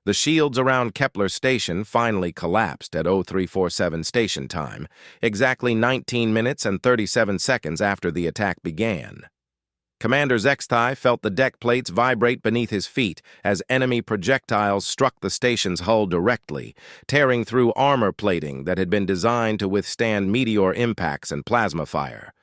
The shields around Kepler Station finally collapsed at 0347 station time, exactly 19 minutes and 37 seconds after the attack began. Commander Zexthai felt the deck plates vibrate beneath his feet as enemy projectiles struck the station's hull directly, tearing through armor plating that had been designed to withstand meteor impacts and plasma fire.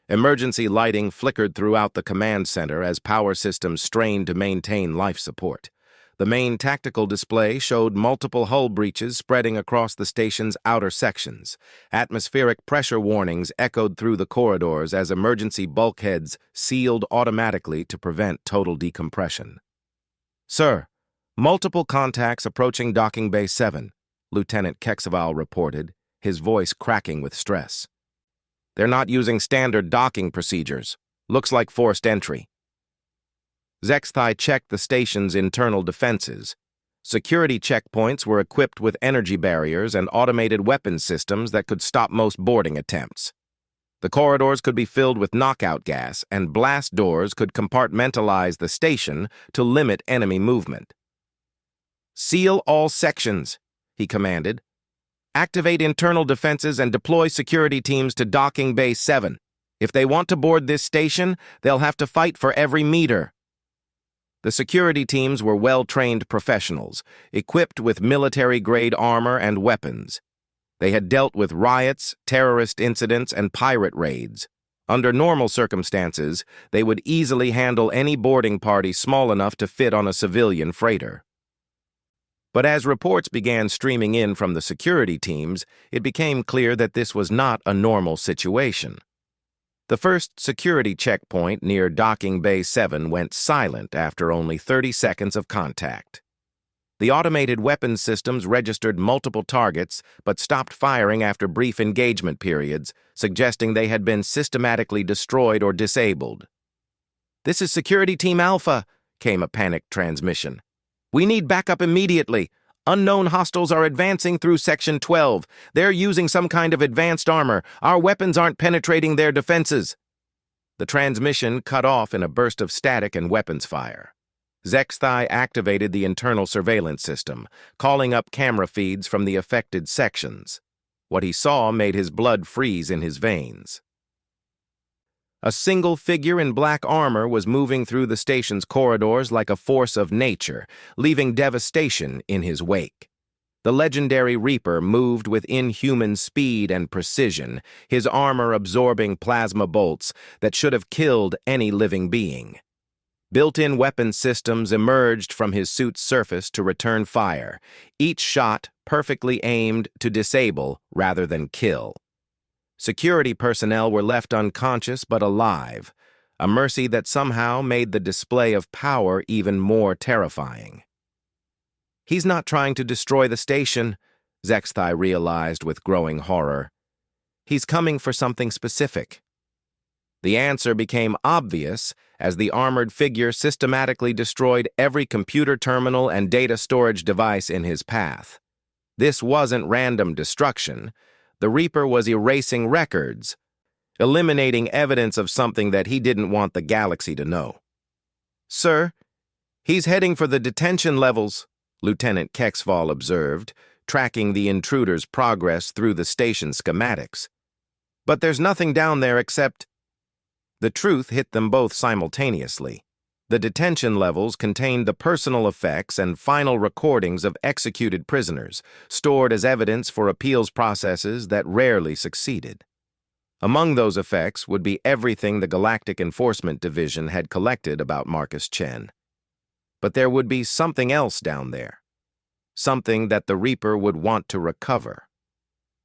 Emergency lighting flickered throughout the command center as power systems strained to maintain life support. The main tactical display showed multiple hull breaches spreading across the station's outer sections. Atmospheric pressure warnings echoed through the corridors as emergency bulkheads sealed automatically to prevent total decompression. "Sir, multiple contacts approaching Docking Bay 7, Lieutenant Kexaval reported, his voice cracking with stress. "They're not using standard docking procedures. Looks like forced entry." Zexthai checked the station's internal defenses. Security checkpoints were equipped with energy barriers and automated weapons systems that could stop most boarding attempts. The corridors could be filled with knockout gas, and blast doors could compartmentalize the station to limit enemy movement. "Seal all sections," he commanded. "Activate internal defenses and deploy security teams to Docking Bay 7. If they want to board this station, they'll have to fight for every meter." The security teams were well-trained professionals, equipped with military-grade armor and weapons. They had dealt with riots, terrorist incidents, and pirate raids. Under normal circumstances, they would easily handle any boarding party small enough to fit on a civilian freighter. But as reports began streaming in from the security teams, it became clear that this was not a normal situation. The first security checkpoint near Docking Bay 7 went silent after only 30 seconds of contact. The automated weapons systems registered multiple targets but stopped firing after brief engagement periods, suggesting they had been systematically destroyed or disabled. "This is Security Team Alpha," came a panicked transmission. "We need backup immediately. Unknown hostiles are advancing through Section 12. They're using some kind of advanced armor. Our weapons aren't penetrating their defenses." The transmission cut off in a burst of static and weapons fire. Zexthai activated the internal surveillance system, calling up camera feeds from the affected sections. What he saw made his blood freeze in his veins. A single figure in black armor was moving through the station's corridors like a force of nature, leaving devastation in his wake. The legendary Reaper moved with inhuman speed and precision, his armor absorbing plasma bolts that should have killed any living being. Built-in weapon systems emerged from his suit's surface to return fire, each shot perfectly aimed to disable rather than kill. Security personnel were left unconscious but alive, a mercy that somehow made the display of power even more terrifying. "He's not trying to destroy the station," Zexthai realized with growing horror. "He's coming for something specific." The answer became obvious as the armored figure systematically destroyed every computer terminal and data storage device in his path. This wasn't random destruction. The Reaper was erasing records, eliminating evidence of something that he didn't want the galaxy to know. "Sir, he's heading for the detention levels," Lieutenant Kexval observed, tracking the intruder's progress through the station schematics. "But there's nothing down there except—" The truth hit them both simultaneously. The detention levels contained the personal effects and final recordings of executed prisoners, stored as evidence for appeals processes that rarely succeeded. Among those effects would be everything the Galactic Enforcement Division had collected about Marcus Chen. But there would be something else down there. Something that the Reaper would want to recover.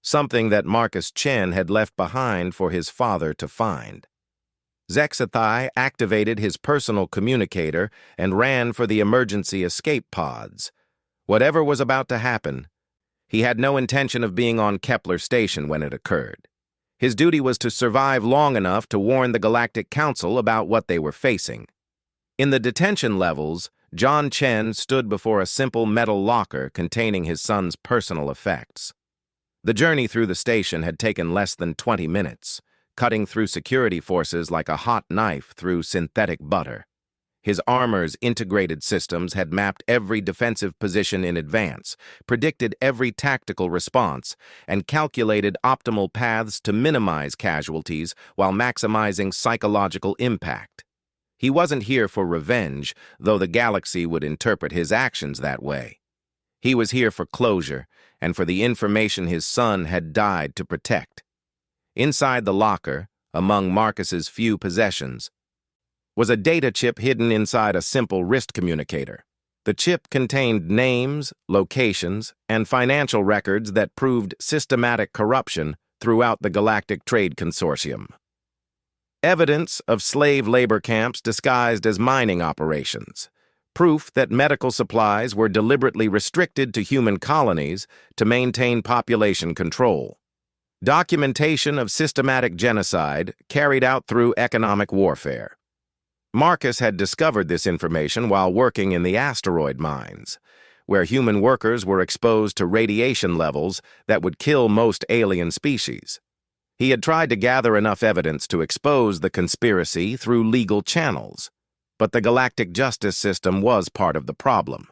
Something that Marcus Chen had left behind for his father to find. Zexthai activated his personal communicator and ran for the emergency escape pods. Whatever was about to happen, he had no intention of being on Kepler Station when it occurred. His duty was to survive long enough to warn the Galactic Council about what they were facing. In the detention levels, John Chen stood before a simple metal locker containing his son's personal effects. The journey through the station had taken less than 20 minutes. Cutting through security forces like a hot knife through synthetic butter. His armor's integrated systems had mapped every defensive position in advance, predicted every tactical response, and calculated optimal paths to minimize casualties while maximizing psychological impact. He wasn't here for revenge, though the galaxy would interpret his actions that way. He was here for closure, and for the information his son had died to protect. Inside the locker, among Marcus's few possessions, was a data chip hidden inside a simple wrist communicator. The chip contained names, locations, and financial records that proved systematic corruption throughout the Galactic Trade Consortium. Evidence of slave labor camps disguised as mining operations. Proof that medical supplies were deliberately restricted to human colonies to maintain population control. Documentation of systematic genocide carried out through economic warfare. Marcus had discovered this information while working in the asteroid mines, where human workers were exposed to radiation levels that would kill most alien species. He had tried to gather enough evidence to expose the conspiracy through legal channels, but the galactic justice system was part of the problem.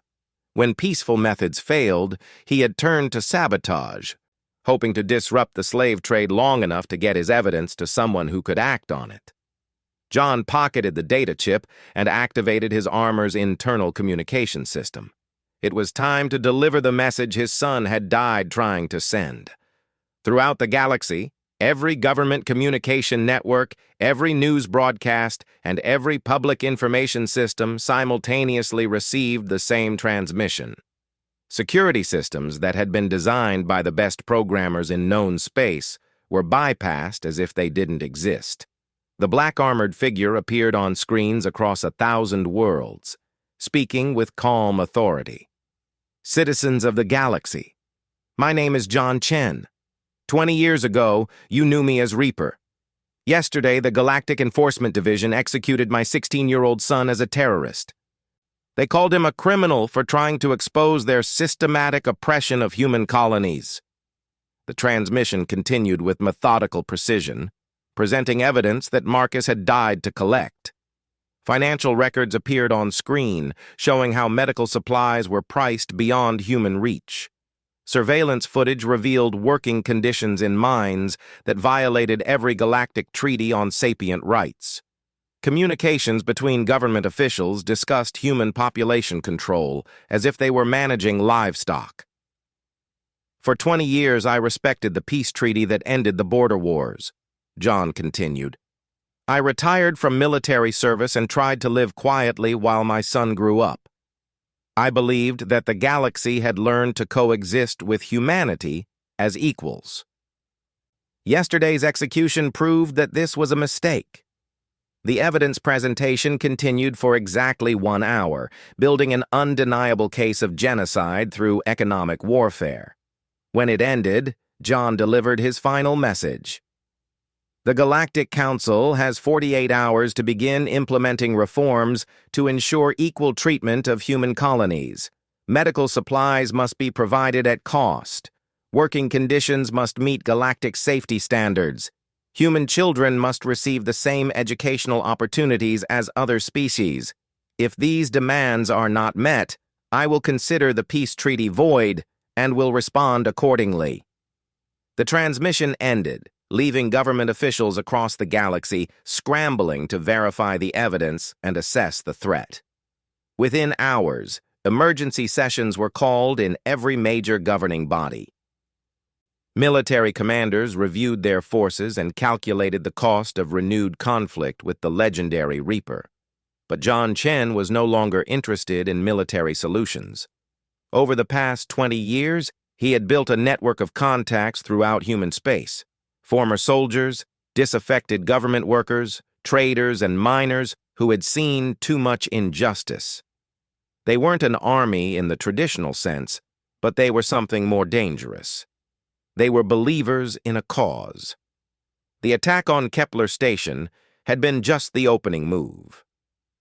When peaceful methods failed, he had turned to sabotage, hoping to disrupt the slave trade long enough to get his evidence to someone who could act on it. John pocketed the data chip and activated his armor's internal communication system. It was time to deliver the message his son had died trying to send. Throughout the galaxy, every government communication network, every news broadcast, and every public information system simultaneously received the same transmission. Security systems that had been designed by the best programmers in known space were bypassed as if they didn't exist. The black-armored figure appeared on screens across 1,000 worlds, speaking with calm authority. Citizens of the galaxy, my name is John Chen. 20 years ago, you knew me as Reaper. Yesterday, the Galactic Enforcement Division executed my 16-year-old son as a terrorist. They called him a criminal for trying to expose their systematic oppression of human colonies. The transmission continued with methodical precision, presenting evidence that Marcus had died to collect. Financial records appeared on screen, showing how medical supplies were priced beyond human reach. Surveillance footage revealed working conditions in mines that violated every galactic treaty on sapient rights. Communications between government officials discussed human population control as if they were managing livestock. For 20 years, I respected the peace treaty that ended the border wars, John continued. I retired from military service and tried to live quietly while my son grew up. I believed that the galaxy had learned to coexist with humanity as equals. Yesterday's execution proved that this was a mistake. The evidence presentation continued for exactly 1 hour, building an undeniable case of genocide through economic warfare. When it ended, John delivered his final message. The Galactic Council has 48 hours to begin implementing reforms to ensure equal treatment of human colonies. Medical supplies must be provided at cost. Working conditions must meet galactic safety standards. Human children must receive the same educational opportunities as other species. If these demands are not met, I will consider the peace treaty void and will respond accordingly. The transmission ended, leaving government officials across the galaxy scrambling to verify the evidence and assess the threat. Within hours, emergency sessions were called in every major governing body. Military commanders reviewed their forces and calculated the cost of renewed conflict with the legendary Reaper. But John Chen was no longer interested in military solutions. Over the past 20 years, he had built a network of contacts throughout human space. Former soldiers, disaffected government workers, traders, and miners who had seen too much injustice. They weren't an army in the traditional sense, but they were something more dangerous. They were believers in a cause. The attack on Kepler Station had been just the opening move.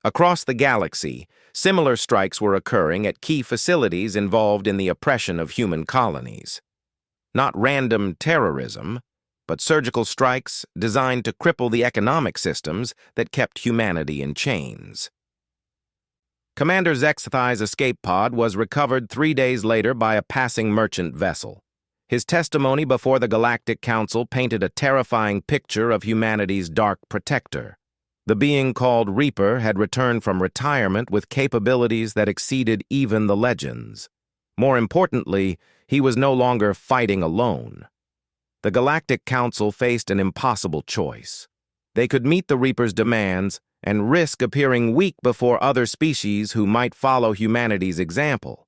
Across the galaxy, similar strikes were occurring at key facilities involved in the oppression of human colonies. Not random terrorism, but surgical strikes designed to cripple the economic systems that kept humanity in chains. Commander Zexthai's escape pod was recovered 3 days later by a passing merchant vessel. His testimony before the Galactic Council painted a terrifying picture of humanity's dark protector. The being called Reaper had returned from retirement with capabilities that exceeded even the legends. More importantly, he was no longer fighting alone. The Galactic Council faced an impossible choice. They could meet the Reaper's demands and risk appearing weak before other species who might follow humanity's example.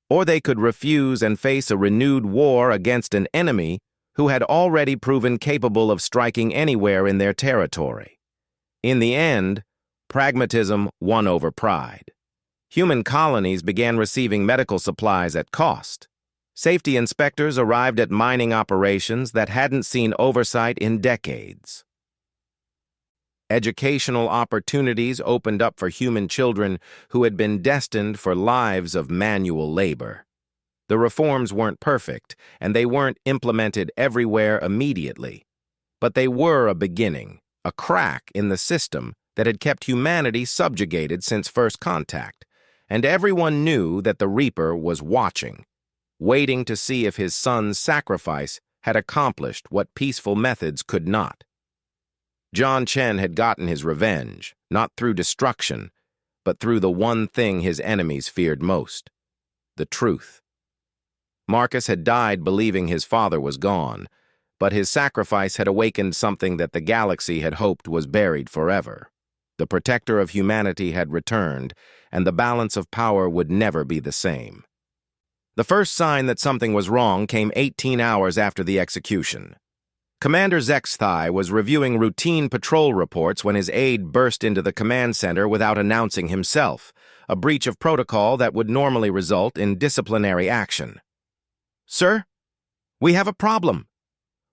Or they could refuse and face a renewed war against an enemy who had already proven capable of striking anywhere in their territory. In the end, pragmatism won over pride. Human colonies began receiving medical supplies at cost. Safety inspectors arrived at mining operations that hadn't seen oversight in decades. Educational opportunities opened up for human children who had been destined for lives of manual labor. The reforms weren't perfect, and they weren't implemented everywhere immediately. But they were a beginning, a crack in the system that had kept humanity subjugated since first contact, and everyone knew that the Reaper was watching, waiting to see if his son's sacrifice had accomplished what peaceful methods could not. John Chen had gotten his revenge, not through destruction, but through the one thing his enemies feared most: the truth. Marcus had died believing his father was gone, but his sacrifice had awakened something that the galaxy had hoped was buried forever. The protector of humanity had returned, and the balance of power would never be the same. The first sign that something was wrong came 18 hours after the execution. Commander Zexthai was reviewing routine patrol reports when his aide burst into the command center without announcing himself, a breach of protocol that would normally result in disciplinary action. "Sir, we have a problem,"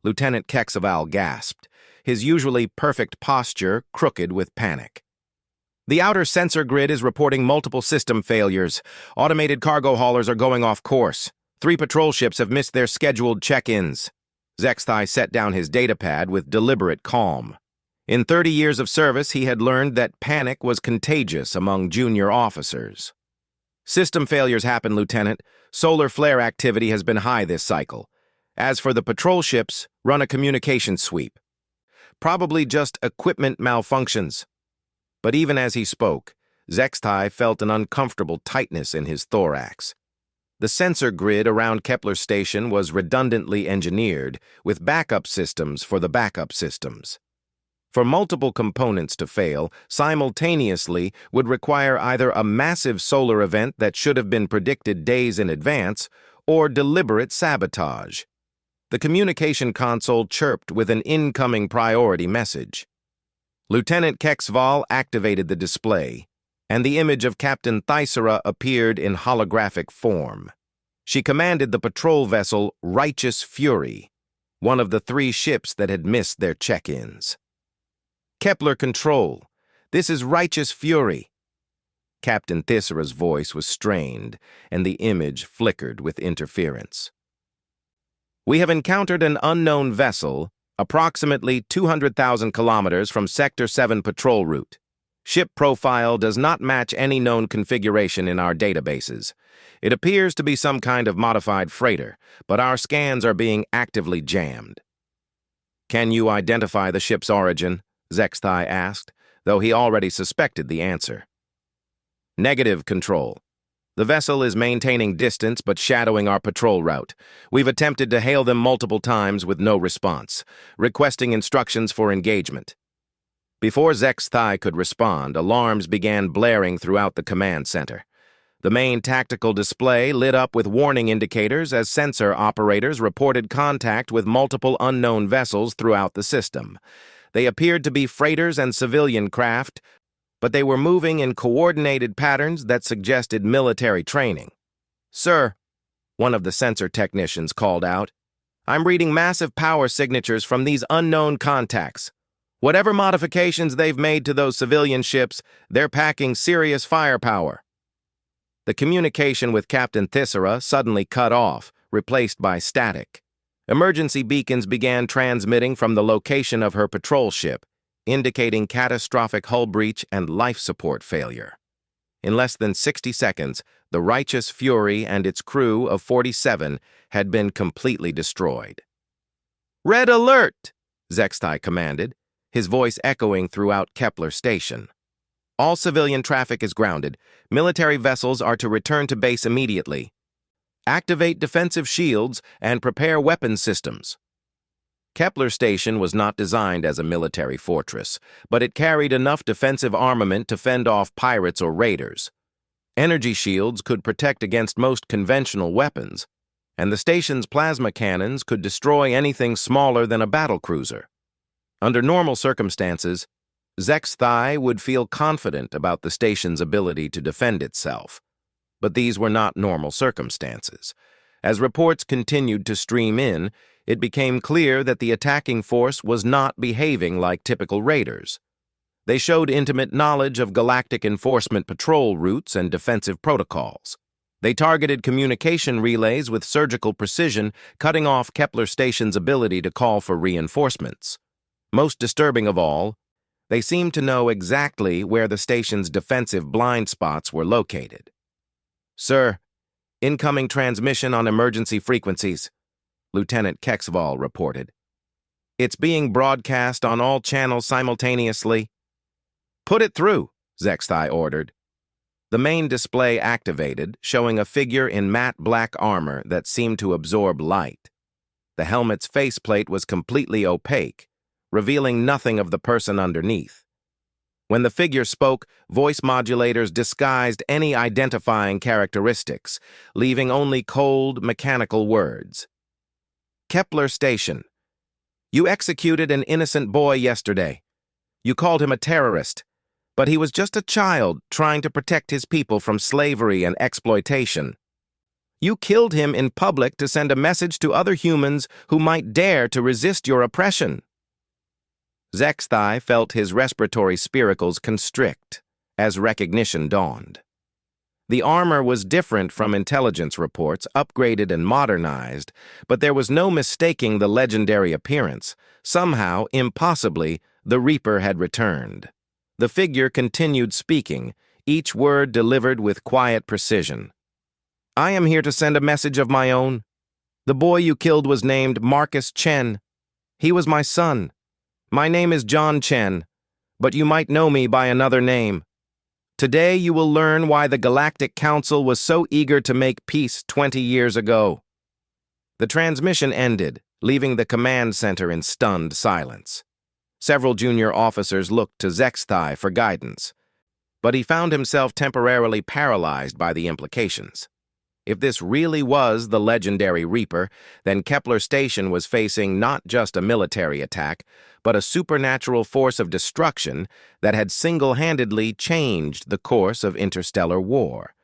Lieutenant Kexaval gasped, his usually perfect posture crooked with panic. "The outer sensor grid is reporting multiple system failures. Automated cargo haulers are going off course. 3 patrol ships have missed their scheduled check-ins." Zexthai set down his datapad with deliberate calm. In 30 years of service, he had learned that panic was contagious among junior officers. "System failures happen, Lieutenant. Solar flare activity has been high this cycle. As for the patrol ships, run a communication sweep. Probably just equipment malfunctions." But even as he spoke, Zexthai felt an uncomfortable tightness in his thorax. The sensor grid around Kepler Station was redundantly engineered, with backup systems for the backup systems. For multiple components to fail simultaneously would require either a massive solar event that should have been predicted days in advance or deliberate sabotage. The communication console chirped with an incoming priority message. Lieutenant Kexval activated the display, and the image of Captain Thysera appeared in holographic form. She commanded the patrol vessel Righteous Fury, one of the 3 ships that had missed their check-ins. "Kepler Control, this is Righteous Fury." Captain Thysera's voice was strained, and the image flickered with interference. "We have encountered an unknown vessel, approximately 200,000 kilometers from Sector 7 patrol route. Ship profile does not match any known configuration in our databases. It appears to be some kind of modified freighter, but our scans are being actively jammed." "Can you identify the ship's origin?" Zexthai asked, though he already suspected the answer. "Negative, Control. The vessel is maintaining distance but shadowing our patrol route. We've attempted to hail them multiple times with no response, requesting instructions for engagement." Before Zexthai could respond, alarms began blaring throughout the command center. The main tactical display lit up with warning indicators as sensor operators reported contact with multiple unknown vessels throughout the system. They appeared to be freighters and civilian craft, but they were moving in coordinated patterns that suggested military training. "Sir," one of the sensor technicians called out, "I'm reading massive power signatures from these unknown contacts. Whatever modifications they've made to those civilian ships, they're packing serious firepower." The communication with Captain Thysera suddenly cut off, replaced by static. Emergency beacons began transmitting from the location of her patrol ship, indicating catastrophic hull breach and life support failure. In less than 60 seconds, the Righteous Fury and its crew of 47 had been completely destroyed. "Red alert!" Zextai commanded, his voice echoing throughout Kepler Station. "All civilian traffic is grounded. Military vessels are to return to base immediately. Activate defensive shields and prepare weapons systems." Kepler Station was not designed as a military fortress, but it carried enough defensive armament to fend off pirates or raiders. Energy shields could protect against most conventional weapons, and the station's plasma cannons could destroy anything smaller than a battlecruiser. Under normal circumstances, Zextai would feel confident about the station's ability to defend itself. But these were not normal circumstances. As reports continued to stream in, it became clear that the attacking force was not behaving like typical raiders. They showed intimate knowledge of galactic enforcement patrol routes and defensive protocols. They targeted communication relays with surgical precision, cutting off Kepler Station's ability to call for reinforcements. Most disturbing of all, they seemed to know exactly where the station's defensive blind spots were located. "Sir, incoming transmission on emergency frequencies," Lieutenant Kexval reported. "It's being broadcast on all channels simultaneously." "Put it through," Zextai ordered. The main display activated, showing a figure in matte black armor that seemed to absorb light. The helmet's faceplate was completely opaque, revealing nothing of the person underneath. When the figure spoke, voice modulators disguised any identifying characteristics, leaving only cold, mechanical words. "Kepler Station. You executed an innocent boy yesterday. You called him a terrorist, but he was just a child trying to protect his people from slavery and exploitation. You killed him in public to send a message to other humans who might dare to resist your oppression." Zextai felt his respiratory spiracles constrict as recognition dawned. The armor was different from intelligence reports, upgraded and modernized, but there was no mistaking the legendary appearance. Somehow, impossibly, the Reaper had returned. The figure continued speaking, each word delivered with quiet precision. "I am here to send a message of my own. The boy you killed was named Marcus Chen. He was my son. My name is John Chen, but you might know me by another name. Today you will learn why the Galactic Council was so eager to make peace 20 years ago." The transmission ended, leaving the command center in stunned silence. Several junior officers looked to Zextai for guidance, but he found himself temporarily paralyzed by the implications. If this really was the legendary Reaper, then Kepler Station was facing not just a military attack, but a supernatural force of destruction that had single-handedly changed the course of interstellar war.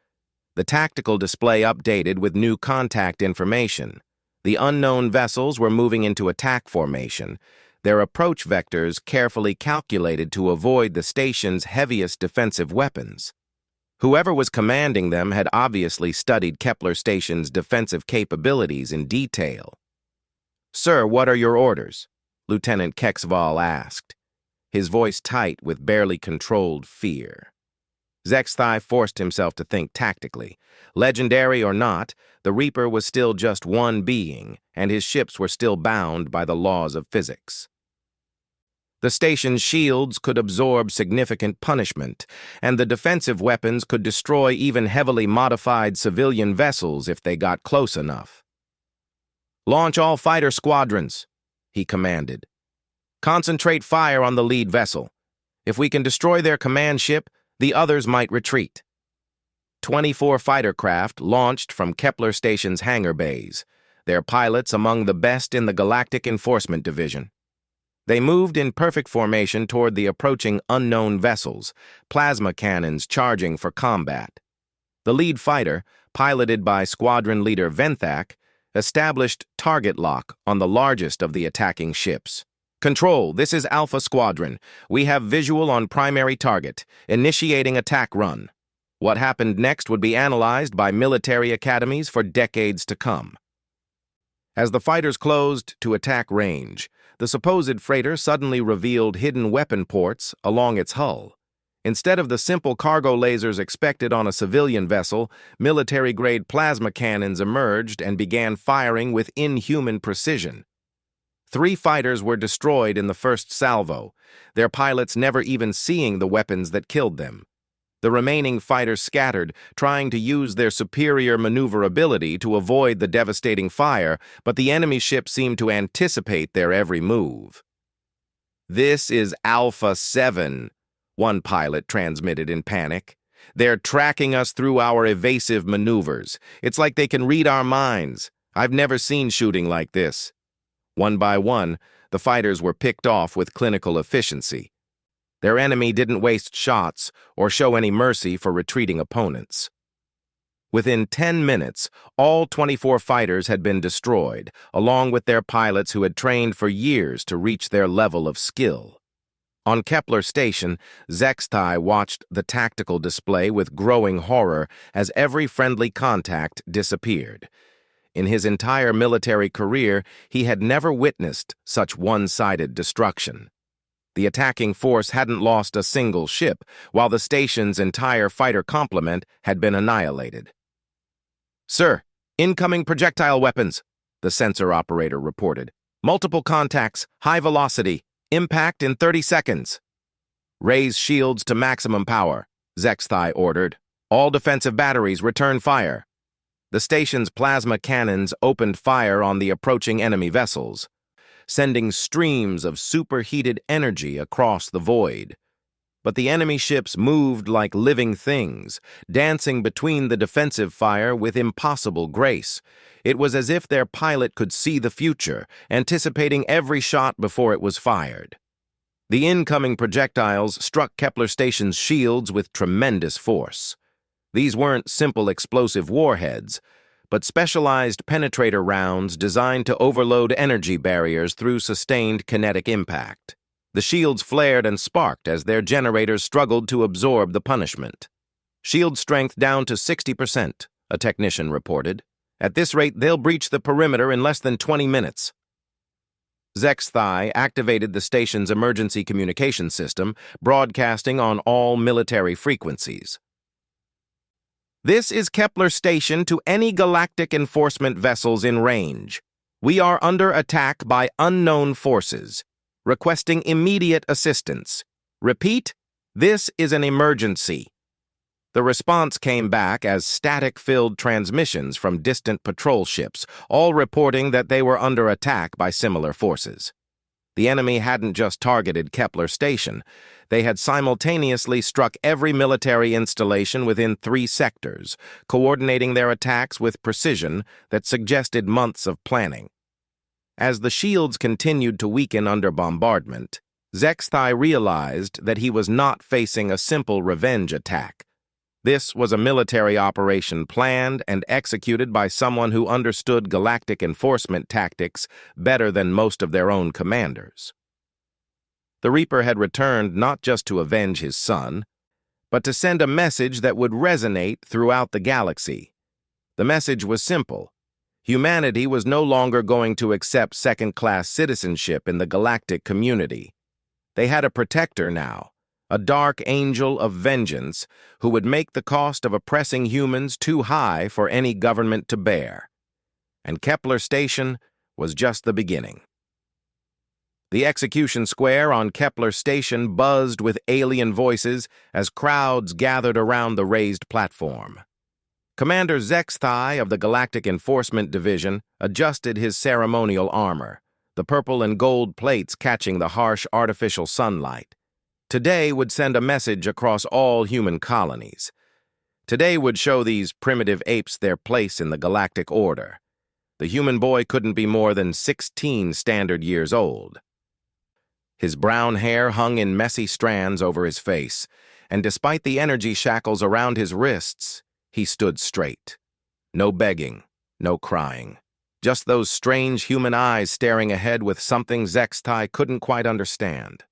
The tactical display updated with new contact information. The unknown vessels were moving into attack formation, their approach vectors carefully calculated to avoid the station's heaviest defensive weapons. Whoever was commanding them had obviously studied Kepler Station's defensive capabilities in detail. "Sir, what are your orders?" Lieutenant Kexval asked, his voice tight with barely controlled fear. Zextai forced himself to think tactically. Legendary or not, the Reaper was still just one being, and his ships were still bound by the laws of physics. The station's shields could absorb significant punishment, and the defensive weapons could destroy even heavily modified civilian vessels if they got close enough. "Launch all fighter squadrons," he commanded. "Concentrate fire on the lead vessel. If we can destroy their command ship, the others might retreat." 24 fighter craft launched from Kepler Station's hangar bays, their pilots among the best in the Galactic Enforcement Division. They moved in perfect formation toward the approaching unknown vessels, plasma cannons charging for combat. The lead fighter, piloted by squadron leader Venthak, established target lock on the largest of the attacking ships. "Control, this is Alpha Squadron. We have visual on primary target, initiating attack run. What happened next would be analyzed by military academies for decades to come." As the fighters closed to attack range, the supposed freighter suddenly revealed hidden weapon ports along its hull. Instead of the simple cargo lasers expected on a civilian vessel, military-grade plasma cannons emerged and began firing with inhuman precision. 3 fighters were destroyed in the first salvo, their pilots never even seeing the weapons that killed them. The remaining fighters scattered, trying to use their superior maneuverability to avoid the devastating fire, but the enemy ship seemed to anticipate their every move. "This is Alpha 7, one pilot transmitted in panic. "They're tracking us through our evasive maneuvers. It's like they can read our minds. I've never seen shooting like this." One by one, the fighters were picked off with clinical efficiency. Their enemy didn't waste shots or show any mercy for retreating opponents. Within 10 minutes, all 24 fighters had been destroyed, along with their pilots who had trained for years to reach their level of skill. On Kepler Station, Zextai watched the tactical display with growing horror as every friendly contact disappeared. In his entire military career, he had never witnessed such one-sided destruction. The attacking force hadn't lost a single ship, while the station's entire fighter complement had been annihilated. "Sir, incoming projectile weapons," the sensor operator reported. "Multiple contacts, high velocity, impact in 30 seconds. "Raise shields to maximum power," Zextai ordered. "All defensive batteries return fire." The station's plasma cannons opened fire on the approaching enemy vessels, sending streams of superheated energy across the void. But the enemy ships moved like living things, dancing between the defensive fire with impossible grace. It was as if their pilot could see the future, anticipating every shot before it was fired. The incoming projectiles struck Kepler Station's shields with tremendous force. These weren't simple explosive warheads, but specialized penetrator rounds designed to overload energy barriers through sustained kinetic impact. The shields flared and sparked as their generators struggled to absorb the punishment. "Shield strength down to 60%, a technician reported. "At this rate, they'll breach the perimeter in less than 20 minutes. Zextai activated the station's emergency communication system, broadcasting on all military frequencies. "This is Kepler Station to any galactic enforcement vessels in range. We are under attack by unknown forces, requesting immediate assistance. Repeat, this is an emergency." The response came back as static-filled transmissions from distant patrol ships, all reporting that they were under attack by similar forces. The enemy hadn't just targeted Kepler Station. They had simultaneously struck every military installation within 3 sectors, coordinating their attacks with precision that suggested months of planning. As the shields continued to weaken under bombardment, Zextai realized that he was not facing a simple revenge attack. This was a military operation planned and executed by someone who understood galactic enforcement tactics better than most of their own commanders. The Reaper had returned not just to avenge his son, but to send a message that would resonate throughout the galaxy. The message was simple. Humanity was no longer going to accept second-class citizenship in the galactic community. They had a protector now, a dark angel of vengeance who would make the cost of oppressing humans too high for any government to bear. And Kepler Station was just the beginning. The execution square on Kepler Station buzzed with alien voices as crowds gathered around the raised platform. Commander Zextai of the Galactic Enforcement Division adjusted his ceremonial armor, the purple and gold plates catching the harsh artificial sunlight. Today would send a message across all human colonies. Today would show these primitive apes their place in the galactic order. The human boy couldn't be more than 16 standard years old. His brown hair hung in messy strands over his face, and despite the energy shackles around his wrists, he stood straight. No begging, no crying. Just those strange human eyes staring ahead with something Zextai couldn't quite understand.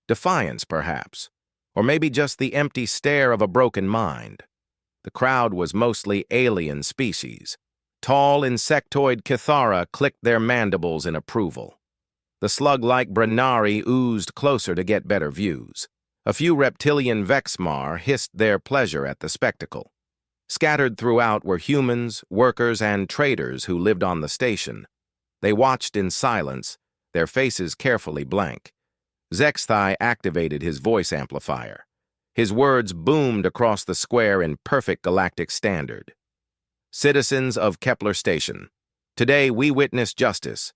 Defiance, perhaps, or maybe just the empty stare of a broken mind. The crowd was mostly alien species. Tall insectoid Kithara clicked their mandibles in approval. The slug-like Branari oozed closer to get better views. A few reptilian Vexmar hissed their pleasure at the spectacle. Scattered throughout were humans, workers, and traders who lived on the station. They watched in silence, their faces carefully blank. Zexthai activated his voice amplifier. His words boomed across the square in perfect galactic standard. Citizens of Kepler Station, today we witness justice.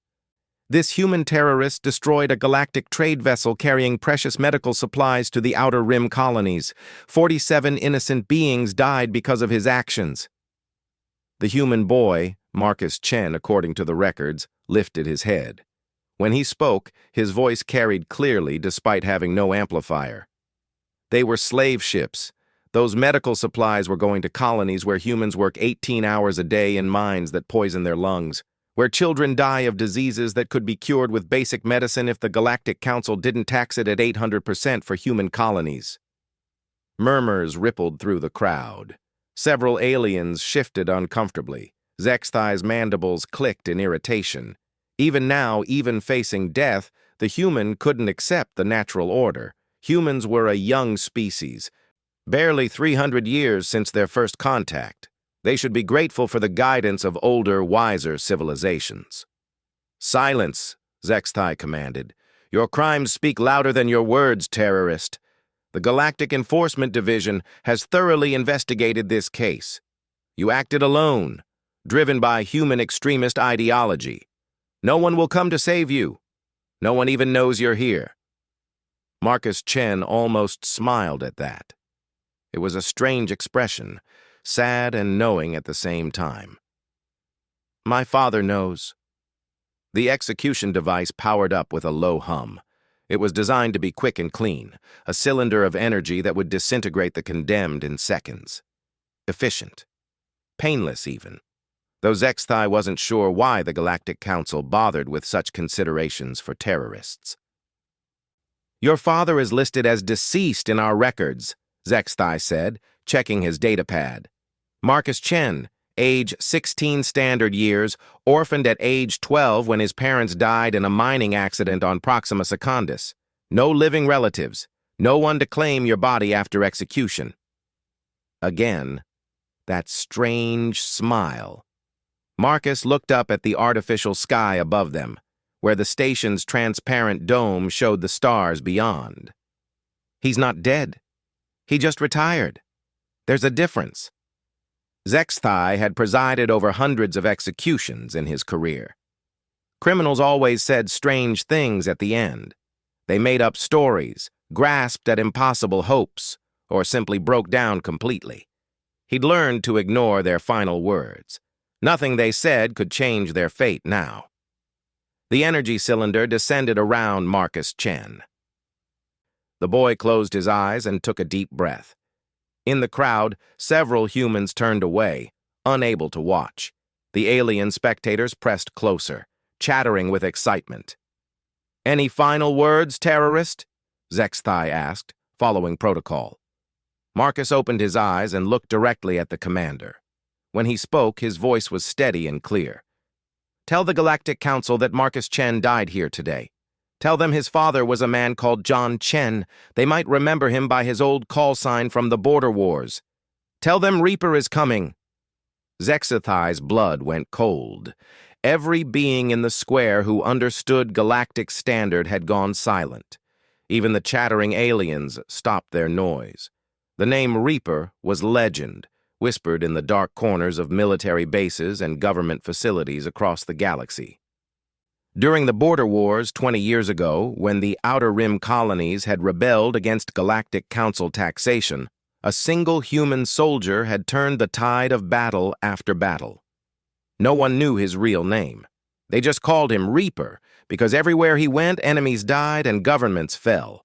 This human terrorist destroyed a galactic trade vessel carrying precious medical supplies to the Outer Rim colonies. 47 innocent beings died because of his actions. The human boy, Marcus Chen, according to the records, lifted his head. When he spoke, his voice carried clearly despite having no amplifier. They were slave ships. Those medical supplies were going to colonies where humans work 18 hours a day in mines that poison their lungs, where children die of diseases that could be cured with basic medicine if the Galactic Council didn't tax it at 800% for human colonies. Murmurs rippled through the crowd. Several aliens shifted uncomfortably. Zexthai's mandibles clicked in irritation. Even now, even facing death, the human couldn't accept the natural order. Humans were a young species, barely 300 years since their first contact. They should be grateful for the guidance of older, wiser civilizations. "Silence," Zexthai commanded. "Your crimes speak louder than your words, terrorist. The Galactic Enforcement Division has thoroughly investigated this case. You acted alone, driven by human extremist ideology. No one will come to save you. No one even knows you're here." Marcus Chen almost smiled at that. It was a strange expression, sad and knowing at the same time. "My father knows." The execution device powered up with a low hum. It was designed to be quick and clean, a cylinder of energy that would disintegrate the condemned in seconds. Efficient. Painless, even. Though Zexthai wasn't sure why the Galactic Council bothered with such considerations for terrorists. "Your father is listed as deceased in our records," Zexthai said, checking his datapad. "Marcus Chen, age 16 standard years, orphaned at age 12 when his parents died in a mining accident on Proxima Secundus. No living relatives. No one to claim your body after execution." Again, that strange smile. Marcus looked up at the artificial sky above them, where the station's transparent dome showed the stars beyond. "He's not dead. He just retired. There's a difference." Zexthai had presided over hundreds of executions in his career. Criminals always said strange things at the end. They made up stories, grasped at impossible hopes, or simply broke down completely. He'd learned to ignore their final words. Nothing they said could change their fate now. The energy cylinder descended around Marcus Chen. The boy closed his eyes and took a deep breath. In the crowd, several humans turned away, unable to watch. The alien spectators pressed closer, chattering with excitement. "Any final words, terrorist?" Zexthai asked, following protocol. Marcus opened his eyes and looked directly at the commander. When he spoke, his voice was steady and clear. "Tell the Galactic Council that Marcus Chen died here today. Tell them his father was a man called John Chen. They might remember him by his old call sign from the Border Wars. Tell them Reaper is coming." Zexthai's blood went cold. Every being in the square who understood galactic standard had gone silent. Even the chattering aliens stopped their noise. The name Reaper was legend, whispered in the dark corners of military bases and government facilities across the galaxy. During the Border Wars 20 years ago, when the Outer Rim colonies had rebelled against Galactic Council taxation, a single human soldier had turned the tide of battle after battle. No one knew his real name. They just called him Reaper, because everywhere he went, enemies died and governments fell.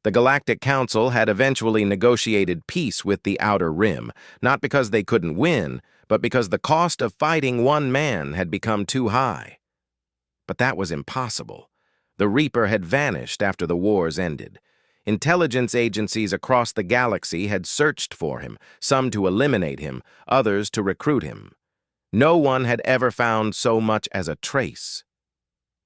The Galactic Council had eventually negotiated peace with the Outer Rim, not because they couldn't win, but because the cost of fighting one man had become too high. But that was impossible. The Reaper had vanished after the wars ended. Intelligence agencies across the galaxy had searched for him, some to eliminate him, others to recruit him. No one had ever found so much as a trace.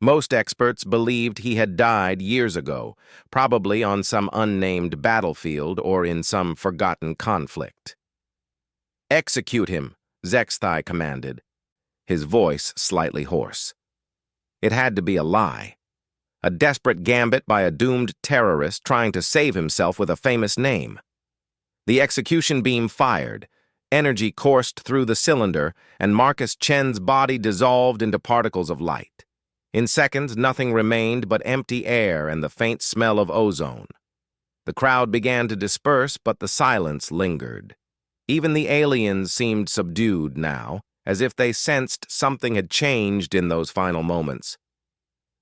Most experts believed he had died years ago, probably on some unnamed battlefield or in some forgotten conflict. "Execute him," Zexthai commanded, his voice slightly hoarse. It had to be a lie. A desperate gambit by a doomed terrorist trying to save himself with a famous name. The execution beam fired. Energy coursed through the cylinder, and Marcus Chen's body dissolved into particles of light. In seconds, nothing remained but empty air and the faint smell of ozone. The crowd began to disperse, but the silence lingered. Even the aliens seemed subdued now, as if they sensed something had changed in those final moments.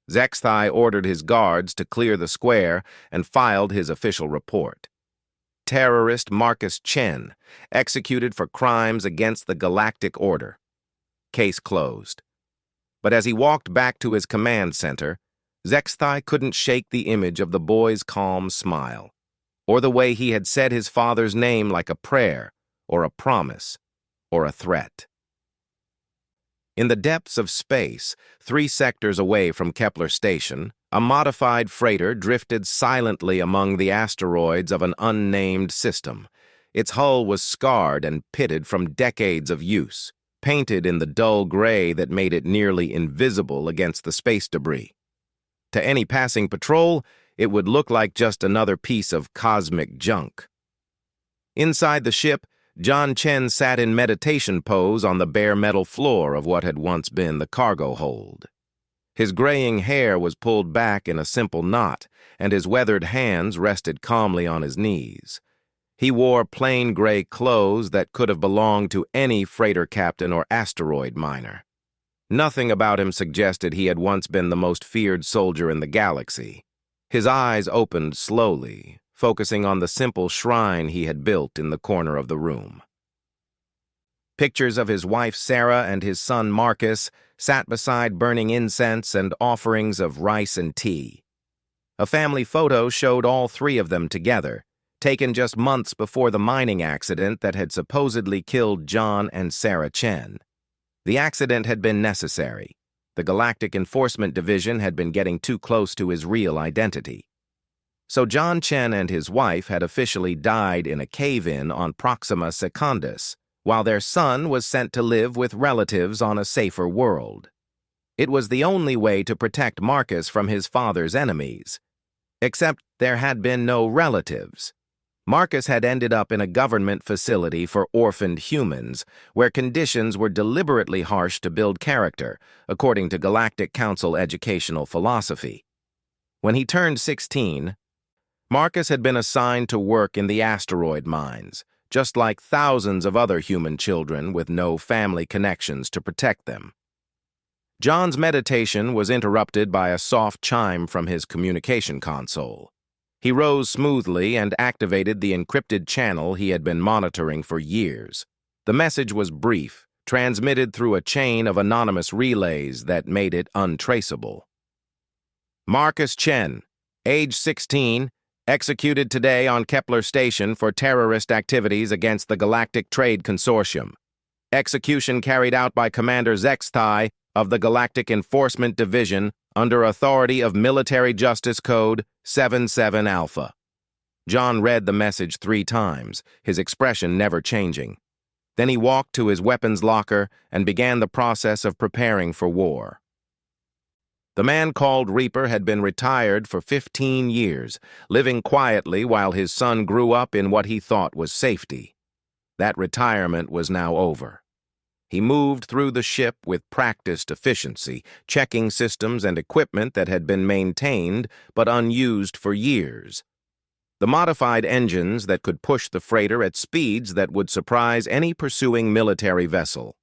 Zexthai ordered his guards to clear the square and filed his official report. Terrorist Marcus Chen, executed for crimes against the Galactic Order. Case closed. But as he walked back to his command center, Zexthai couldn't shake the image of the boy's calm smile, or the way he had said his father's name like a prayer, or a promise, or a threat. In the depths of space, 3 sectors away from Kepler Station, a modified freighter drifted silently among the asteroids of an unnamed system. Its hull was scarred and pitted from decades of use, painted in the dull gray that made it nearly invisible against the space debris. To any passing patrol, it would look like just another piece of cosmic junk. Inside the ship, John Chen sat in meditation pose on the bare metal floor of what had once been the cargo hold. His graying hair was pulled back in a simple knot, and his weathered hands rested calmly on his knees. He wore plain gray clothes that could have belonged to any freighter captain or asteroid miner. Nothing about him suggested he had once been the most feared soldier in the galaxy. His eyes opened slowly, focusing on the simple shrine he had built in the corner of the room. Pictures of his wife Sarah and his son Marcus sat beside burning incense and offerings of rice and tea. A family photo showed all 3 of them together, taken just months before the mining accident that had supposedly killed John and Sarah Chen. The accident had been necessary. The Galactic Enforcement Division had been getting too close to his real identity. So John Chen and his wife had officially died in a cave-in on Proxima Secundus, while their son was sent to live with relatives on a safer world. It was the only way to protect Marcus from his father's enemies. Except there had been no relatives. Marcus had ended up in a government facility for orphaned humans, where conditions were deliberately harsh to build character, according to Galactic Council educational philosophy. When he turned 16, Marcus had been assigned to work in the asteroid mines, just like thousands of other human children with no family connections to protect them. John's meditation was interrupted by a soft chime from his communication console. He rose smoothly and activated the encrypted channel he had been monitoring for years. The message was brief, transmitted through a chain of anonymous relays that made it untraceable. Marcus Chen, age 16, executed today on Kepler Station for terrorist activities against the Galactic Trade Consortium. Execution carried out by Commander Zexthai of the Galactic Enforcement Division under authority of Military Justice Code 77 Alpha. John read the message 3 times, his expression never changing. Then he walked to his weapons locker and began the process of preparing for war. The man called Reaper had been retired for 15 years, living quietly while his son grew up in what he thought was safety. That retirement was now over. He moved through the ship with practiced efficiency, checking systems and equipment that had been maintained but unused for years. The modified engines that could push the freighter at speeds that would surprise any pursuing military vessel.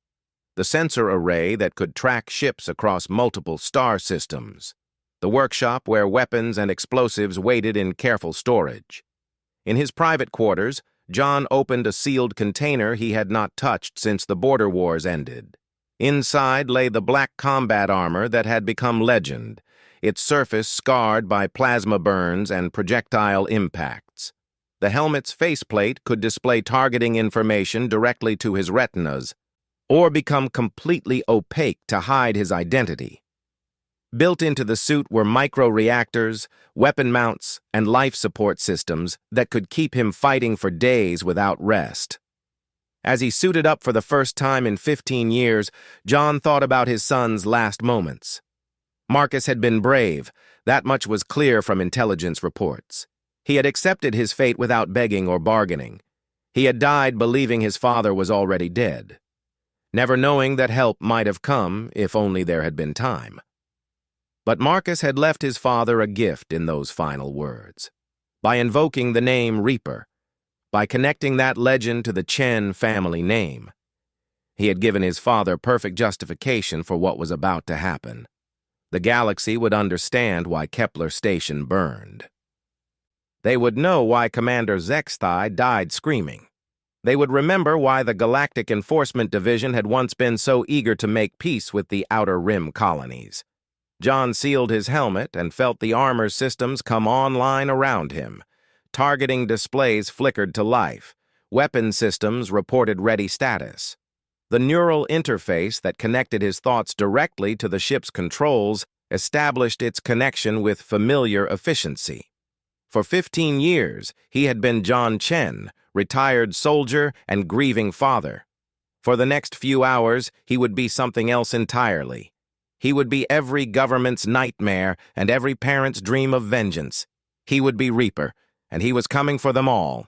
The sensor array that could track ships across multiple star systems. The workshop where weapons and explosives waited in careful storage. In his private quarters, John opened a sealed container he had not touched since the border wars ended. Inside lay the black combat armor that had become legend, its surface scarred by plasma burns and projectile impacts. The helmet's faceplate could display targeting information directly to his retinas, or become completely opaque to hide his identity. Built into the suit were micro-reactors, weapon mounts, and life support systems that could keep him fighting for days without rest. As he suited up for the first time in 15 years, John thought about his son's last moments. Marcus had been brave, that much was clear from intelligence reports. He had accepted his fate without begging or bargaining. He had died believing his father was already dead, never knowing that help might have come if only there had been time. But Marcus had left his father a gift in those final words. By invoking the name Reaper, by connecting that legend to the Chen family name, he had given his father perfect justification for what was about to happen. The galaxy would understand why Kepler Station burned. They would know why Commander Zexthai died screaming. They would remember why the Galactic Enforcement Division had once been so eager to make peace with the Outer Rim colonies. John sealed his helmet and felt the armor systems come online around him. Targeting displays flickered to life. Weapon systems reported ready status. The neural interface that connected his thoughts directly to the ship's controls established its connection with familiar efficiency. For 15 years, he had been John Chen, retired soldier and grieving father. For the next few hours, he would be something else entirely. He would be every government's nightmare and every parent's dream of vengeance. He would be Reaper, and he was coming for them all.